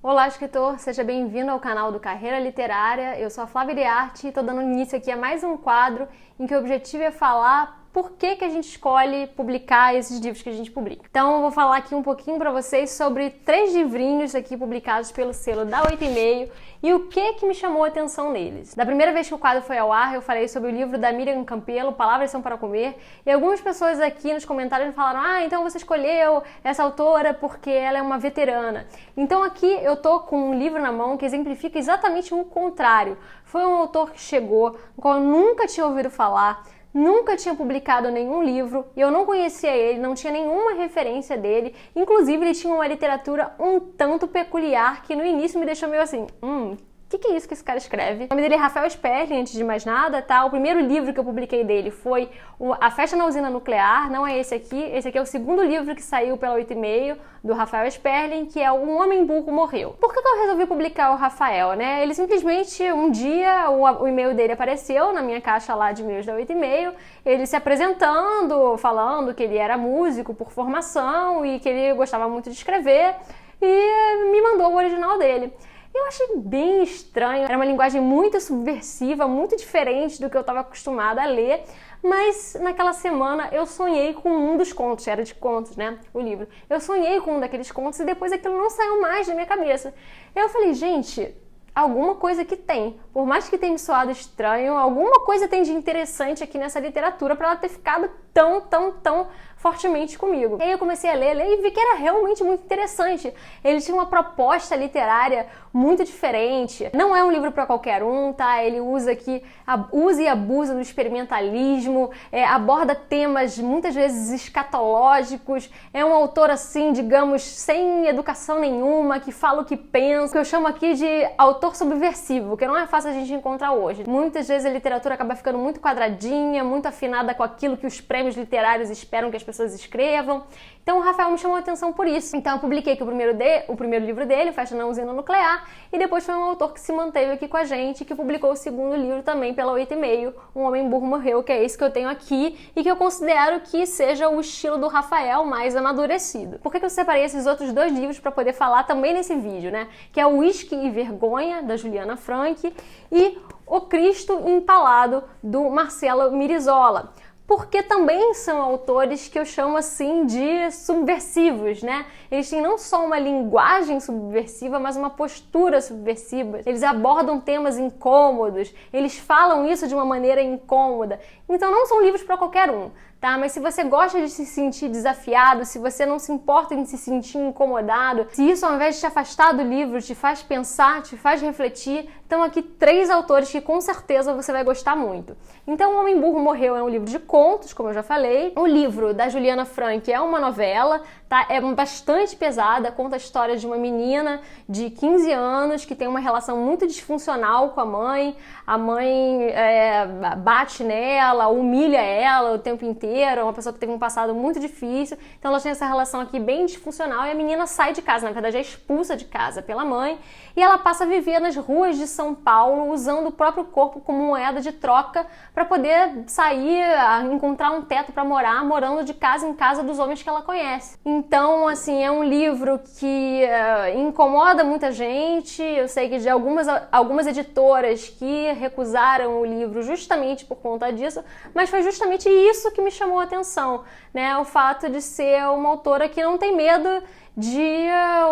Olá, escritor! Seja bem-vindo ao canal do Carreira Literária. Eu sou a Flávia Iriarte e estou dando início aqui a mais um quadro em que o objetivo é falar por que a gente escolhe publicar esses livros que a gente publica. Então eu vou falar aqui um pouquinho para vocês sobre 3 livrinhos aqui publicados pelo selo da 8,5 e o que me chamou a atenção neles. Da primeira vez que o quadro foi ao ar, eu falei sobre o livro da Miriam Campelo, Palavras São para Comer, e algumas pessoas aqui nos comentários falaram: então você escolheu essa autora porque ela é uma veterana. Então aqui eu tô com um livro na mão que exemplifica exatamente o contrário. Foi um autor que chegou, no qual eu nunca tinha ouvido falar, nunca tinha publicado nenhum livro, e eu não conhecia ele, não tinha nenhuma referência dele. Inclusive, ele tinha uma literatura um tanto peculiar que no início me deixou meio assim, o que é isso que esse cara escreve? O nome dele é Rafael Sperling, antes de mais nada, tá? O primeiro livro que eu publiquei dele foi A Festa na Usina Nuclear, não é esse aqui é o segundo livro que saiu pela 8,5, do Rafael Sperling, que é Um Homem Burro Morreu. Por que eu resolvi publicar o Rafael, né? Ele simplesmente, um dia, o e-mail dele apareceu na minha caixa lá de e-mails da 8,5, ele se apresentando, falando que ele era músico por formação e que ele gostava muito de escrever, e me mandou o original dele. Eu achei bem estranho, era uma linguagem muito subversiva, muito diferente do que eu estava acostumada a ler, mas naquela semana eu sonhei com um dos contos, era de contos, né, o livro. Eu sonhei com um daqueles contos e depois aquilo não saiu mais da minha cabeça. Eu falei, gente, alguma coisa que tem, por mais que tenha me soado estranho, alguma coisa tem de interessante aqui nessa literatura para ela ter ficado tão fortemente comigo. E aí eu comecei a ler e vi que era realmente muito interessante. Ele tinha uma proposta literária muito diferente. Não é um livro para qualquer um, tá? Ele usa e abusa do experimentalismo, aborda temas muitas vezes escatológicos. É um autor assim, digamos, sem educação nenhuma, que fala o que pensa, que eu chamo aqui de autor subversivo, que não é fácil a gente encontrar hoje. Muitas vezes a literatura acaba ficando muito quadradinha, muito afinada com aquilo que os prêmios literários esperam que as pessoas escrevam. Então o Rafael me chamou a atenção por isso. Então eu publiquei que o primeiro livro dele, Festa na Usina Nuclear, e depois foi um autor que se manteve aqui com a gente, que publicou o segundo livro também pela 8,5, Um Homem Burro Morreu, que é esse que eu tenho aqui e que eu considero que seja o estilo do Rafael mais amadurecido. Por que eu separei esses outros 2 livros para poder falar também nesse vídeo, né? Que é o Whisky e Vergonha, da Juliana Frank, e O Cristo Empalado, do Marcelo Mirizola. Porque também são autores que eu chamo assim de subversivos, né? Eles têm não só uma linguagem subversiva, mas uma postura subversiva. Eles abordam temas incômodos, eles falam isso de uma maneira incômoda. Então não são livros para qualquer um, tá? Mas se você gosta de se sentir desafiado, se você não se importa em se sentir incomodado, se isso ao invés de te afastar do livro, te faz pensar, te faz refletir, estão aqui 3 autores que com certeza você vai gostar muito. Então O Homem Burro Morreu é um livro de contos, como eu já falei. O livro da Juliana Frank é uma novela, tá? É bastante pesada, conta a história de uma menina de 15 anos que tem uma relação muito disfuncional com a mãe bate nela, humilha ela o tempo inteiro, é uma pessoa que teve um passado muito difícil, então ela tem essa relação aqui bem disfuncional e a menina sai de casa, na verdade é expulsa de casa pela mãe, e ela passa a viver nas ruas de São Paulo usando o próprio corpo como moeda de troca para poder sair, encontrar um teto para morar, morando de casa em casa dos homens que ela conhece. Então, assim, é um livro que incomoda muita gente. Eu sei que de algumas editoras que recusaram o livro justamente por conta disso, mas foi justamente isso que me chamou a atenção, né? O fato de ser uma autora que não tem medo de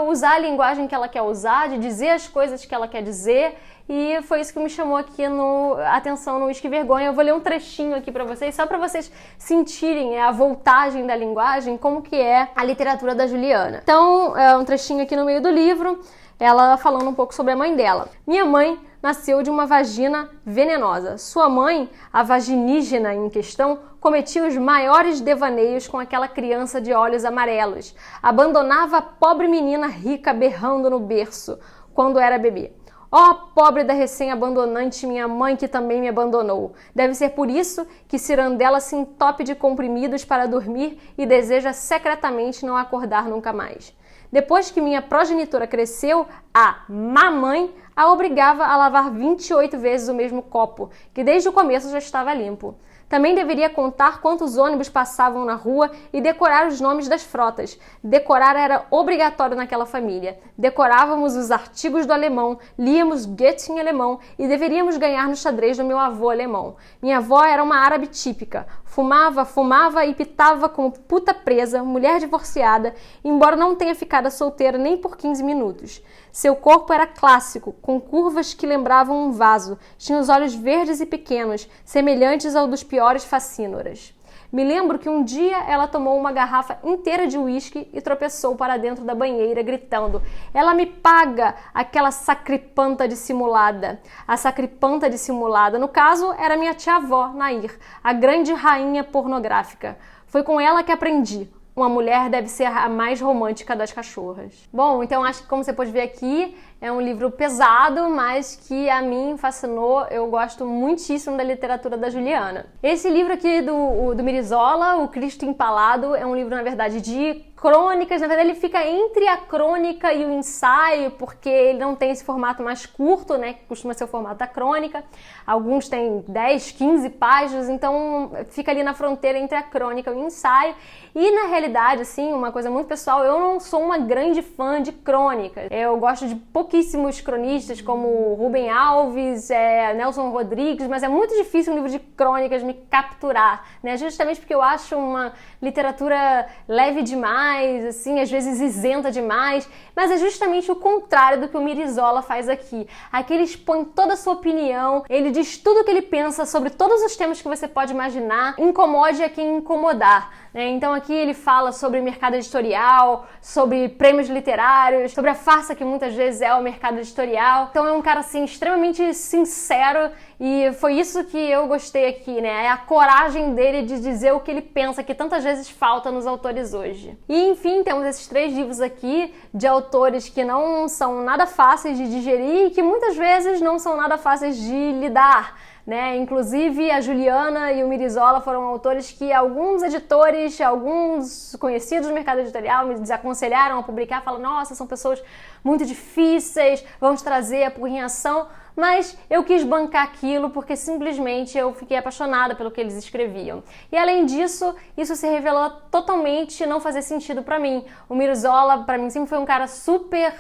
usar a linguagem que ela quer usar, de dizer as coisas que ela quer dizer, e foi isso que me chamou aqui a atenção no Whisky e Vergonha. Eu vou ler um trechinho aqui pra vocês, só pra vocês sentirem a voltagem da linguagem, como que é a literatura da Juliana. Então, é um trechinho aqui no meio do livro, ela falando um pouco sobre a mãe dela. Minha mãe nasceu de uma vagina venenosa. Sua mãe, a vaginígena em questão, cometia os maiores devaneios com aquela criança de olhos amarelos. Abandonava a pobre menina rica berrando no berço quando era bebê. Ó, pobre da recém-abandonante minha mãe que também me abandonou. Deve ser por isso que Cirandela se entope de comprimidos para dormir e deseja secretamente não acordar nunca mais. Depois que minha progenitora cresceu, a mamãe a obrigava a lavar 28 vezes o mesmo copo, que desde o começo já estava limpo. Também deveria contar quantos ônibus passavam na rua e decorar os nomes das frotas. Decorar era obrigatório naquela família. Decorávamos os artigos do alemão, líamos Goethe em alemão e deveríamos ganhar no xadrez do meu avô alemão. Minha avó era uma árabe típica. Fumava e pitava como puta presa, mulher divorciada, embora não tenha ficado solteira nem por 15 minutos. Seu corpo era clássico, com curvas que lembravam um vaso. Tinha os olhos verdes e pequenos, semelhantes ao dos piores facínoras. Me lembro que um dia ela tomou uma garrafa inteira de uísque e tropeçou para dentro da banheira, gritando: "Ela me paga, aquela sacripanta dissimulada." A sacripanta dissimulada, no caso, era minha tia-avó, Nair, a grande rainha pornográfica. Foi com ela que aprendi. Uma mulher deve ser a mais romântica das cachorras. Bom, então acho que, como você pode ver aqui, é um livro pesado, mas que a mim fascinou. Eu gosto muitíssimo da literatura da Juliana. Esse livro aqui do Mirizola, O Cristo Empalado, é um livro, na verdade, de crônicas. Na verdade, ele fica entre a crônica e o ensaio, porque ele não tem esse formato mais curto, né, que costuma ser o formato da crônica. Alguns têm 10, 15 páginas, então fica ali na fronteira entre a crônica e o ensaio. E, na realidade, assim, uma coisa muito pessoal, eu não sou uma grande fã de crônicas. Eu gosto de pouquíssimos cronistas, como Rubem Alves, Nelson Rodrigues, mas é muito difícil um livro de crônicas me capturar, né? Justamente porque eu acho uma literatura leve demais, assim, às vezes isenta demais, mas é justamente o contrário do que o Mirizola faz aqui. Aqui ele expõe toda a sua opinião, ele diz tudo o que ele pensa sobre todos os temas que você pode imaginar, incomode a quem incomodar, né? Então aqui ele fala sobre mercado editorial, sobre prêmios literários, sobre a farsa que muitas vezes é o mercado editorial. Então é um cara, assim, extremamente sincero, e foi isso que eu gostei aqui, né? É a coragem dele de dizer o que ele pensa, que tantas vezes falta nos autores hoje. E, enfim, temos esses 3 livros aqui de autores que não são nada fáceis de digerir e que muitas vezes não são nada fáceis de lidar, né? Inclusive a Juliana e o Mirizola foram autores que alguns editores, alguns conhecidos do mercado editorial me desaconselharam a publicar, falam: nossa, são pessoas muito difíceis, vamos trazer a apurrinhação. Mas eu quis bancar aquilo porque simplesmente eu fiquei apaixonada pelo que eles escreviam. E além disso, isso se revelou totalmente não fazer sentido pra mim. O Mirizola, pra mim, sempre foi um cara super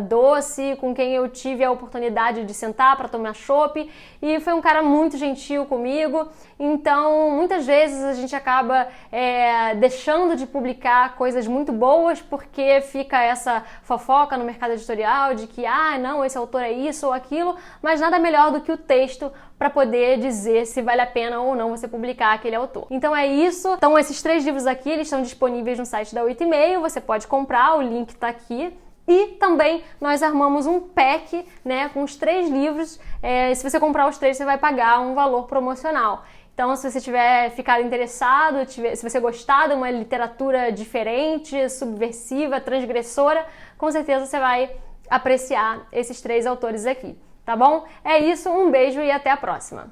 doce, com quem eu tive a oportunidade de sentar pra tomar chopp, e foi um cara muito gentil comigo. Então, muitas vezes a gente acaba deixando de publicar coisas muito boas porque fica essa fofoca no mercado editorial de que, não, esse autor é isso ou aquilo, mas nada melhor do que o texto para poder dizer se vale a pena ou não você publicar aquele autor. Então é isso. Então esses 3 livros aqui, eles estão disponíveis no site da 8,5, você pode comprar, o link está aqui. E também nós armamos um pack, né, com os 3 livros. Se você comprar os 3, você vai pagar um valor promocional. Então, se você tiver ficado interessado, se você gostar de uma literatura diferente, subversiva, transgressora, com certeza você vai apreciar esses 3 autores aqui. Tá bom? É isso, um beijo e até a próxima!